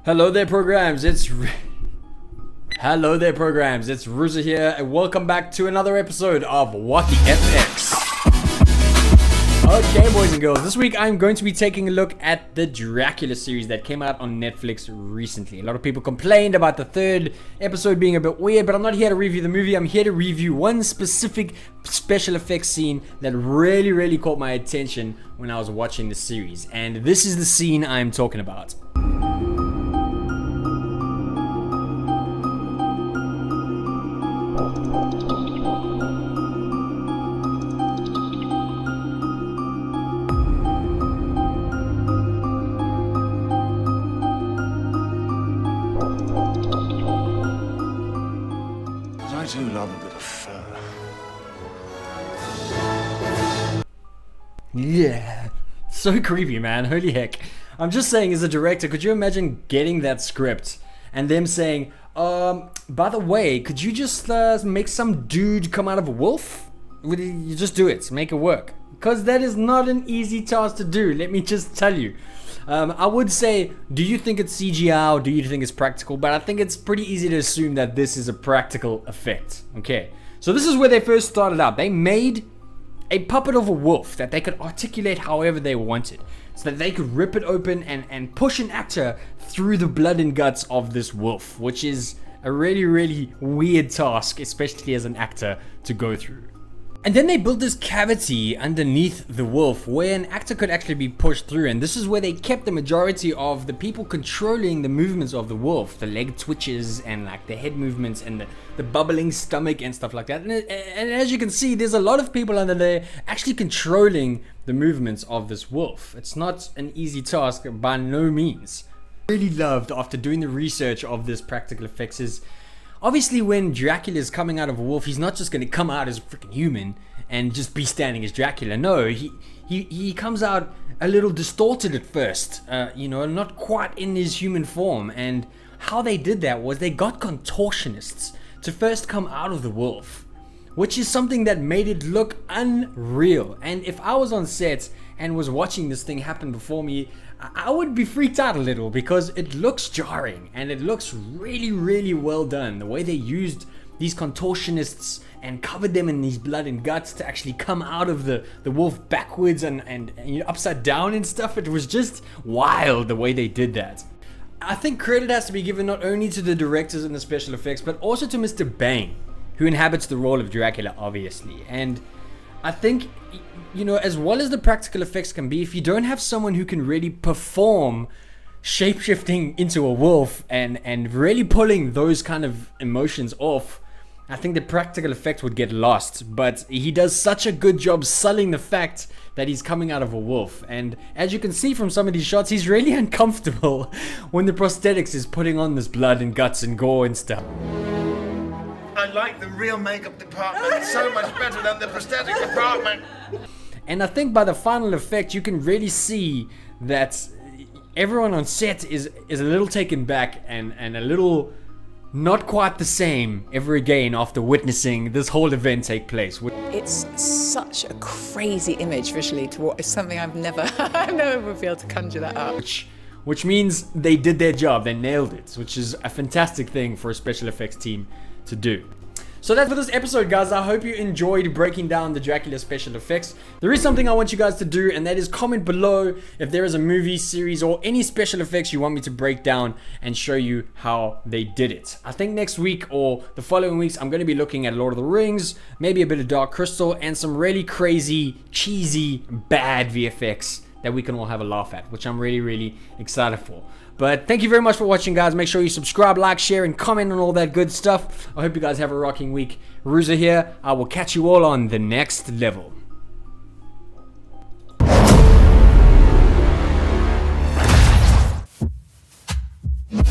Hello there, programs. Hello there, programs. It's Ruza here, and welcome back to another episode of What the FX. Okay, boys and girls, this week I'm going to be taking a look at the Dracula series that came out on Netflix recently. A lot of people complained about the third episode being a bit weird, but I'm not here to review the movie. I'm here to review one specific special effects scene that really caught my attention when I was watching the series. And this is the scene I'm talking about. I do love a bit of fur. Yeah, so creepy, man. Holy heck. I'm just saying, as a director, could you imagine getting that script and them saying, by the way, could you just make some dude come out of a wolf? You just do it, make it work. Because that is not an easy task to do, let me just tell you. I would say, do you think it's CGI or do you think it's practical? But I think it's pretty easy to assume that this is a practical effect. Okay, so this is where they first started out. They made a puppet of a wolf that they could articulate however they wanted, so that they could rip it open and push an actor through the blood and guts of this wolf, which is a really weird task, especially as an actor, to go through. And then they built this cavity underneath the wolf where an actor could actually be pushed through, and this is where they kept the majority of the people controlling the movements of the wolf, the leg twitches and like the head movements and the bubbling stomach and stuff like that. And as you can see, there's a lot of people under there actually controlling the movements of this wolf. It's not an easy task by no means. Really loved, after doing the research of this practical effects, is obviously when Dracula is coming out of a wolf, he's not just going to come out as a freaking human and just be standing as Dracula. No, he comes out a little distorted at first, not quite in his human form. And how they did that was they got contortionists to first come out of the wolf, which is something that made it look unreal. And if I was on set and was watching this thing happen before me, I would be freaked out a little, because it looks jarring and it looks really well done. The way they used these contortionists and covered them in these blood and guts to actually come out of the wolf backwards and upside down and stuff. It was just wild the way they did that. I think credit has to be given not only to the directors and the special effects, but also to Mr. Bane, who inhabits the role of Dracula, obviously. And I think, as well as the practical effects can be, if you don't have someone who can really perform shapeshifting into a wolf and really pulling those kind of emotions off, I think the practical effect would get lost. But he does such a good job selling the fact that he's coming out of a wolf. And as you can see from some of these shots, he's really uncomfortable when the prosthetics is putting on this blood and guts and gore and stuff. I like the real makeup department so much better than the prosthetic department. And I think by the final effect, you can really see that everyone on set is a little taken back and a little not quite the same ever again after witnessing this whole event take place. It's such a crazy image visually to watch. It's something I've never been able to conjure that up. Which means they did their job, they nailed it, which is a fantastic thing for a special effects team to do. So that's for this episode, guys. I hope you enjoyed breaking down the Dracula special effects. There is something I want you guys to do, and that is comment below if there is a movie, series, or any special effects you want me to break down and show you how they did it. I think next week or the following weeks, I'm going to be looking at Lord of the Rings, maybe a bit of Dark Crystal, and some really crazy, cheesy, bad VFX that we can all have a laugh at, which I'm really excited for. But thank you very much for watching, guys. Make sure you subscribe, like, share, and comment on all that good stuff. I hope you guys have a rocking week. Ruza here. I will catch you all on the next level. You